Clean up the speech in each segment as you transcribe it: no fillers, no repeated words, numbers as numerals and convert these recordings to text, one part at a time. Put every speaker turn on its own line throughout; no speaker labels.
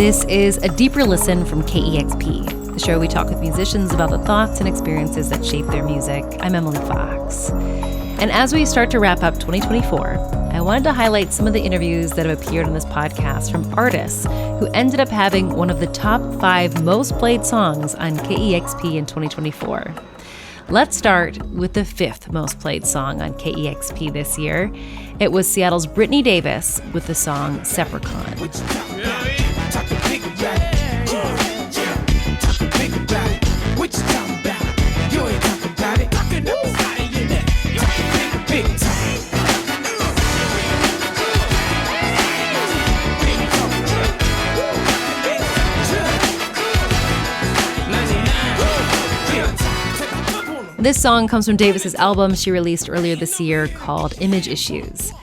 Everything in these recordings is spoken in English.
This is a deeper listen from KEXP, the show we talk with musicians about the thoughts and experiences that shape their music. I'm Emily Fox. And as we start to wrap up 2024, I wanted to highlight some of the interviews that have appeared on this podcast from artists who ended up having one of the top 5 most played songs on KEXP in 2024. Let's start with the 5th most played song on KEXP this year. It was Seattle's Brittany Davis with the song Sepracon. This song comes from Davis's album she released earlier this year called Image Issues.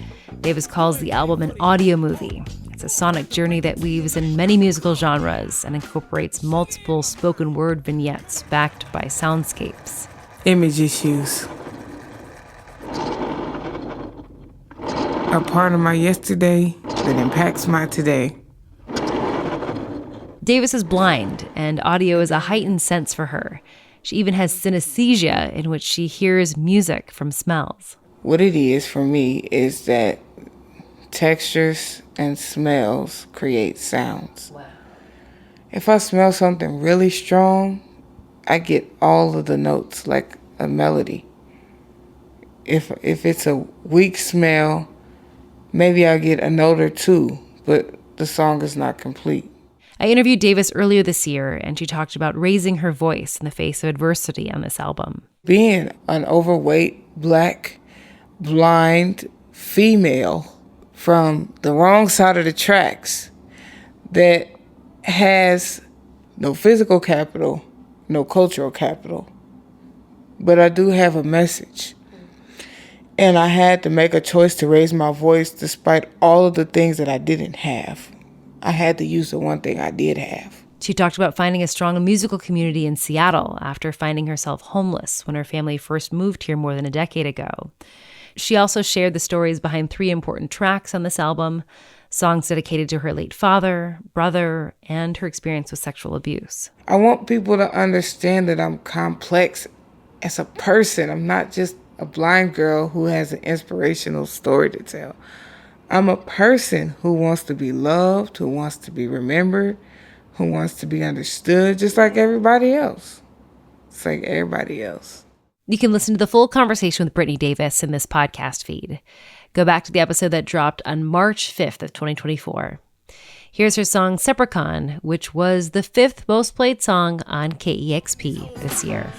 Davis calls the album an audio movie. It's a sonic journey that weaves in many musical genres and incorporates multiple spoken word vignettes backed by soundscapes.
Image issues are part of my yesterday that impacts my today.
Davis is blind, and audio is a heightened sense for her. She even has synesthesia, in which she hears music from smells.
What it is for me is that textures and smells create sounds. Wow. If I smell something really strong, I get all of the notes like a melody. If it's a weak smell, maybe I get a note or two, but the song is not complete.
I interviewed Davis earlier this year, and she talked about raising her voice in the face of adversity on this album.
Being an overweight, black, blind female from the wrong side of the tracks that has no physical capital, no cultural capital, but I do have a message. And I had to make a choice to raise my voice despite all of the things that I didn't have. I had to use the one thing I did have.
She talked about finding a strong musical community in Seattle after finding herself homeless when her family first moved here more than a decade ago. She also shared the stories behind 3 important tracks on this album, songs dedicated to her late father, brother, and her experience with sexual abuse.
I want people to understand that I'm complex as a person. I'm not just a blind girl who has an inspirational story to tell. I'm a person who wants to be loved, who wants to be remembered, who wants to be understood, just like everybody else. It's like everybody else.
You can listen to the full conversation with Brittany Davis in this podcast feed. Go back to the episode that dropped on March 5th of 2024. Here's her song Sepracon, which was the 5th most played song on KEXP this year.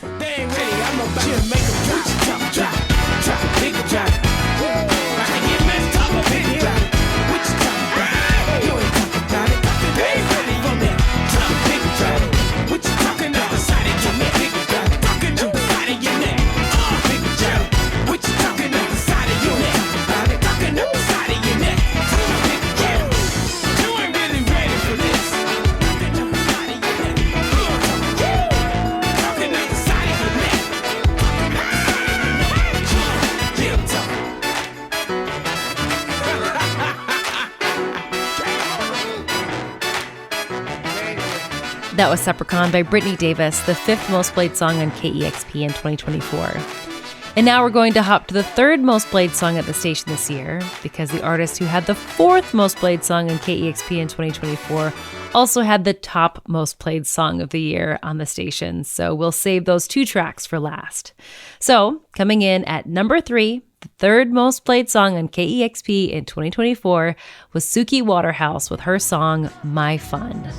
That was Sepracon by Brittany Davis, the 5th most played song on KEXP in 2024. And now we're going to hop to the 3rd most played song at the station this year, because the artist who had the 4th most played song on KEXP in 2024 also had the top most played song of the year on the station. So we'll save those 2 tracks for last. So coming in at number 3, the 3rd most played song on KEXP in 2024 was Suki Waterhouse with her song My Fun.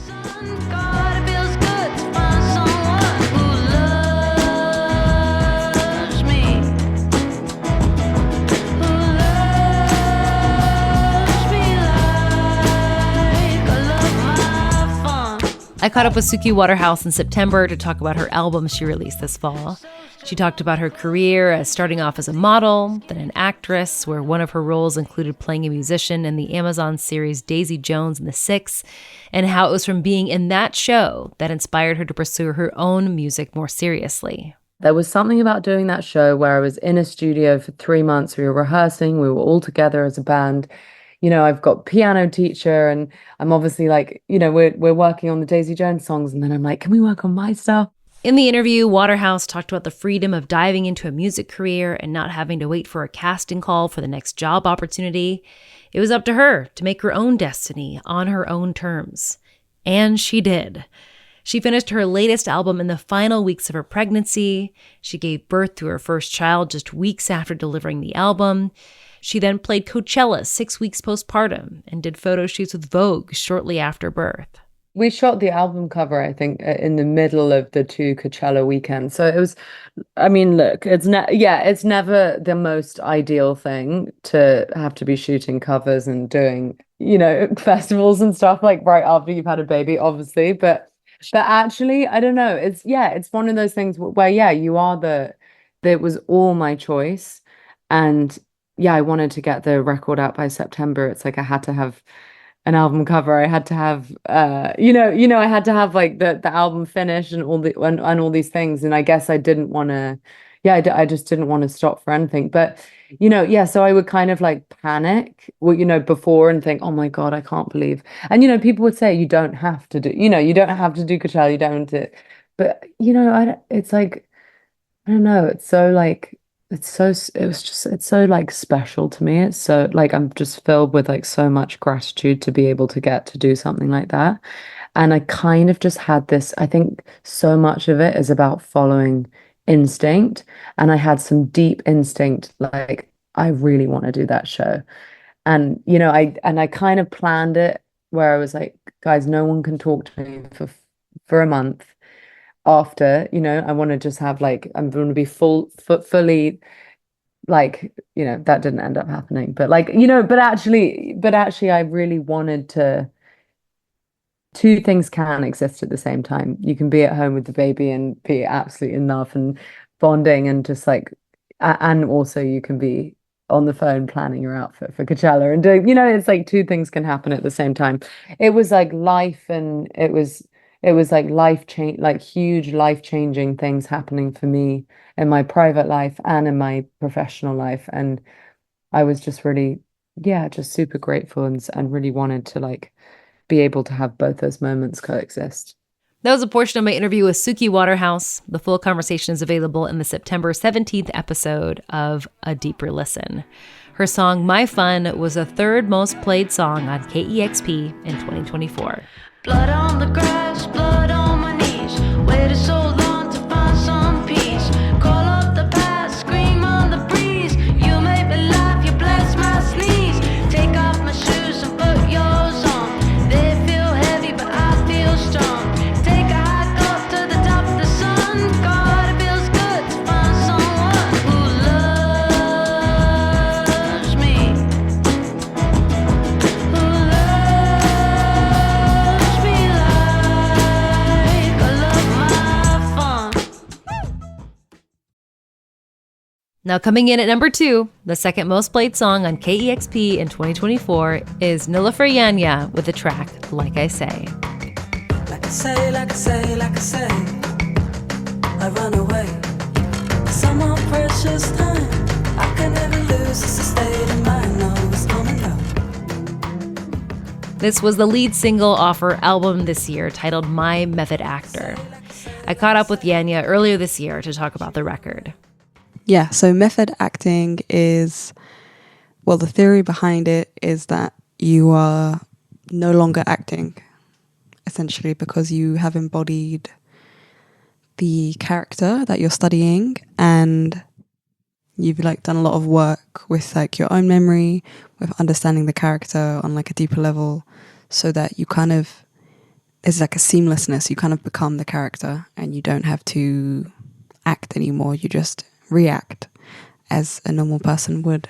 I caught up with Suki Waterhouse in September to talk about her album she released this fall. She talked about her career as starting off as a model, then an actress, where one of her roles included playing a musician in the Amazon series Daisy Jones and the Six, and how it was from being in that show that inspired her to pursue her own music more seriously.
There was something about doing that show where I was in a studio for 3 months. We were rehearsing. We were all together as a band. I've got piano teacher, and I'm obviously like, we're working on the Daisy Jones songs, and then I'm like, can we work on my stuff?
In the interview, Waterhouse talked about the freedom of diving into a music career and not having to wait for a casting call for the next job opportunity. It was up to her to make her own destiny on her own terms. And she did. She finished her latest album in the final weeks of her pregnancy. She gave birth to her first child just weeks after delivering the album. She then played Coachella 6 weeks postpartum and did photo shoots with Vogue shortly after birth.
We shot the album cover, I think, in the middle of the 2 Coachella weekends. So it was, I mean, look, it's never the most ideal thing to have to be shooting covers and doing, festivals and stuff like right after you've had a baby, obviously. But actually, I don't know. It's one of those things where, it was all my choice. And I wanted to get the record out by September. It's like I had to have an album cover. I had to have I had to have like the album finished and all these things. And I guess I didn't want to I just didn't want to stop for anything. But so I would kind of like panic before and think, oh my God, I can't believe. And people would say you don't have to do Coachella, you don't have to. But it's like, I don't know, it's so like it's so like special to me. It's so like I'm just filled with like so much gratitude to be able to get to do something like that. And I kind of just had this, I think so much of it is about following instinct. And I had some deep instinct, like I really want to do that show. And I kind of planned it where I was like, guys, no one can talk to me for a month. After, I want to just have like, I'm going to be fully like, that didn't end up happening, but like, but actually I really wanted to. Two things can exist at the same time. You can be at home with the baby and be absolutely in love and bonding and just like, and also you can be on the phone planning your outfit for Coachella and doing, it's like two things can happen at the same time. It was like life, and it was like huge life-changing things happening for me in my private life and in my professional life. And I was just really, just super grateful and really wanted to like be able to have both those moments coexist.
That was a portion of my interview with Suki Waterhouse. The full conversation is available in the September 17th episode of A Deeper Listen. Her song, My Fun, was the third most played song on KEXP in 2024.
Blood on the grass, blood on my knees. Waited so long to find some peace. Call up the past, scream on the breeze. You make me laugh, you bless my sneeze. Take off my shoes and put yours on. They feel heavy, but I feel strong. Take a hike up to the top of the sun. God, it feels good to find someone who loves me. Who loves me like I love my fun.
Now coming in at number 2, the second most played song on KEXP in 2024 is Nilüfer Yanya with the track Like I Say.
Like I say, like I say, like I say, I run away. Some more precious time I can never lose. It's a state of mind, no, it's coming down.
This was the lead single off her album this year titled My Method Actor. I caught up with Yanya earlier this year to talk about the record.
Yeah, so method acting is, well, the theory behind it is that you are no longer acting, essentially, because you have embodied the character that you're studying, and you've like done a lot of work with like your own memory, with understanding the character on like a deeper level, so that you kind of, it's like a seamlessness. You kind of become the character and you don't have to act anymore. You just react as a normal person would.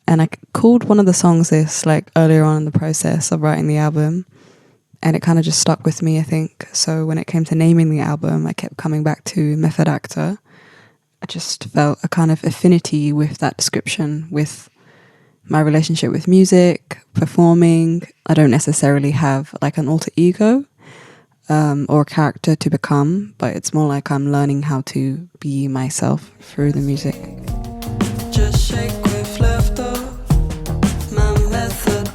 And I called one of the songs this like earlier on in the process of writing the album, and it kind of just stuck with me, I think. So when it came to naming the album, I kept coming back to Method Actor. I just felt a kind of affinity with that description, with my relationship with music, performing. I don't necessarily have like an alter ego or a character to become, but it's more like I'm learning how to be myself through the music.
Just shake with left off. My method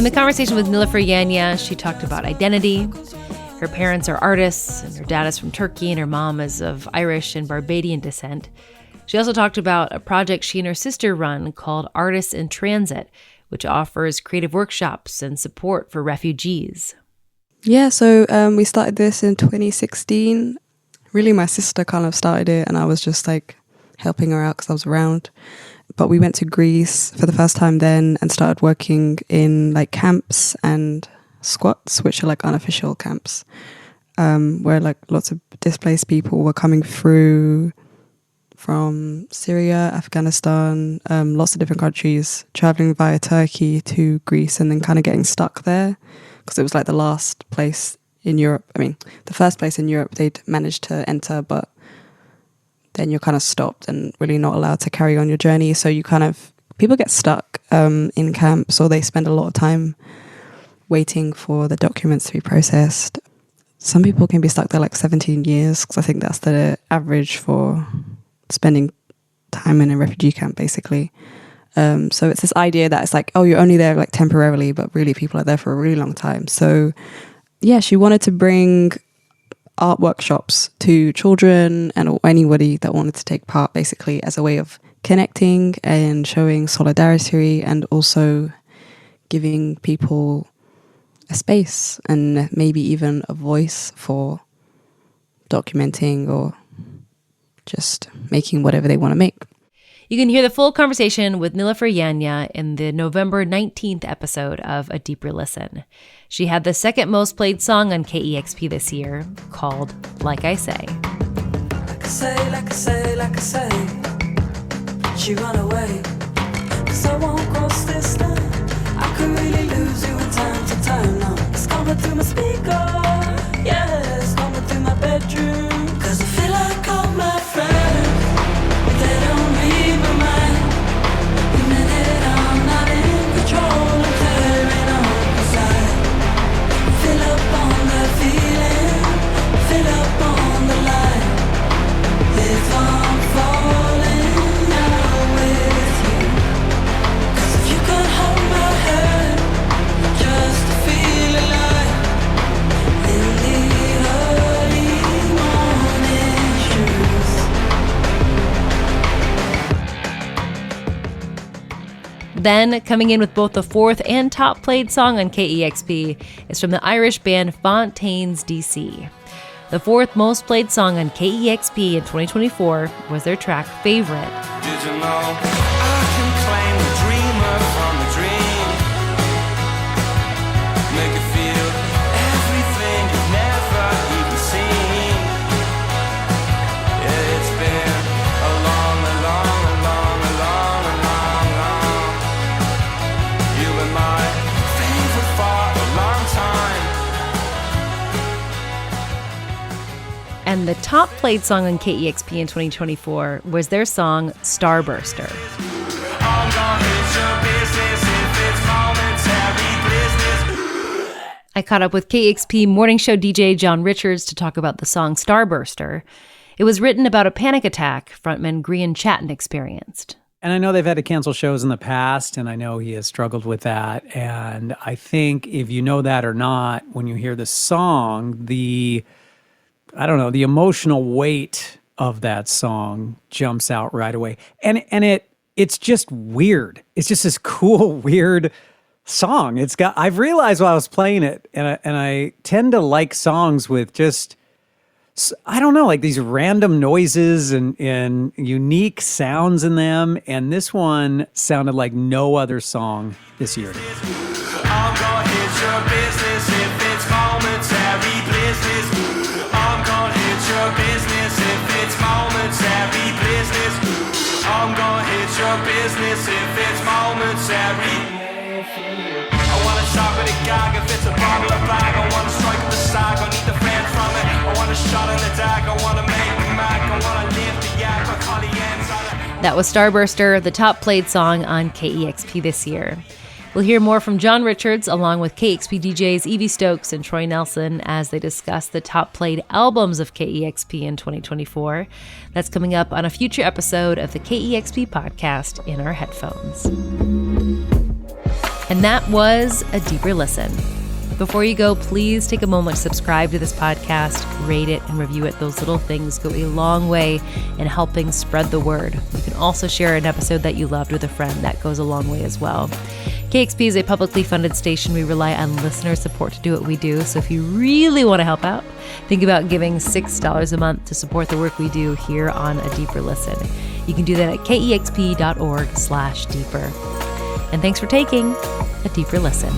In the conversation with Nilüfer Yanya, she talked about identity. Her parents are artists, and her dad is from Turkey, and her mom is of Irish and Barbadian descent. She also talked about a project she and her sister run called Artists in Transit, which offers creative workshops and support for refugees.
Yeah, so we started this in 2016. Really, my sister kind of started it, and I was just like helping her out because I was around. But we went to Greece for the first time then and started working in like camps and squats, which are like unofficial camps, where like lots of displaced people were coming through from Syria, Afghanistan, lots of different countries, traveling via Turkey to Greece and then kind of getting stuck there because it was like the last place in Europe. I mean, the first place in Europe they'd managed to enter, but then you're kind of stopped and really not allowed to carry on your journey. So you kind of, people get stuck in camps, or they spend a lot of time waiting for the documents to be processed. Some people can be stuck there like 17 years, because I think that's the average for spending time in a refugee camp, basically. So it's this idea that it's like, oh, you're only there like temporarily, but really people are there for a really long time. So yeah, she wanted to bring art workshops to children and anybody that wanted to take part, basically, as a way of connecting and showing solidarity, and also giving people a space and maybe even a voice for documenting or just making whatever they want to make.
You can hear the full conversation with Nilüfer Yanya in the November 19th episode of A Deeper Listen. She had the second most played song on KEXP this year, called Like I Say.
Like I say, like I say, like I say, she run away, 'cause I won't cross this line. I could really lose you in time to time now. It's coming through my speaker, yeah, it's coming through my bedroom, 'cause I feel like all my friends, they don't read my mind. The minute I'm not in control, I'm tearing up inside. Fill up on the feeling, fill up on the light. If I'm falling out with you, 'cause if you could hold my hand just to feel alive in the early morning shoes.
Then, coming in with both the fourth and top played song on KEXP is from the Irish band Fontaines D.C. The fourth most played song on KEXP in 2024 was their track Favorite.
Did you know I can claim the dreamer from the dream? Make it feel everything you've never even seen. Yeah, it's been a long, you've been my favorite for a long time.
And the top played song on KEXP in 2024 was their song Starburster.
I'm gonna hit your business if it's momentary business.
I caught up with KEXP morning show DJ John Richards to talk about the song Starburster. It was written about a panic attack frontman Grian Chatton experienced.
And I know they've had to cancel shows in the past, and I know he has struggled with that. And I think if you know that or not, when you hear the song, the emotional weight of that song jumps out right away. And it's just weird. It's just this cool, weird song. I've realized while I was playing it, and I tend to like songs with just, I don't know, like these random noises and unique sounds in them. And this one sounded like no other song this year.
I'm gonna hit your business if it's momentary business. I'm gonna hit your business if it's momentary business. I'm gonna hit your business if it's momentary. I wanna shop at a gag if it's a bottle of bag. I wanna strike the sack, I need the fan from it. I want a shot in the dag, I wanna make the mac. I wanna live the yak, I call the ends on it.
That was Starburster, the top played song on KEXP this year. We'll hear more from John Richards along with KEXP DJs Evie Stokes and Troy Nelson as they discuss the top played albums of KEXP in 2024. That's coming up on a future episode of the KEXP podcast in our headphones. And that was A Deeper Listen. Before you go, please take a moment to subscribe to this podcast, rate it, and review it. Those little things go a long way in helping spread the word. You can also share an episode that you loved with a friend. That goes a long way as well. KEXP is a publicly funded station. We rely on listener support to do what we do. So if you really want to help out, think about giving $6 a month to support the work we do here on A Deeper Listen. You can do that at kexp.org/deeper. And thanks for taking a deeper listen.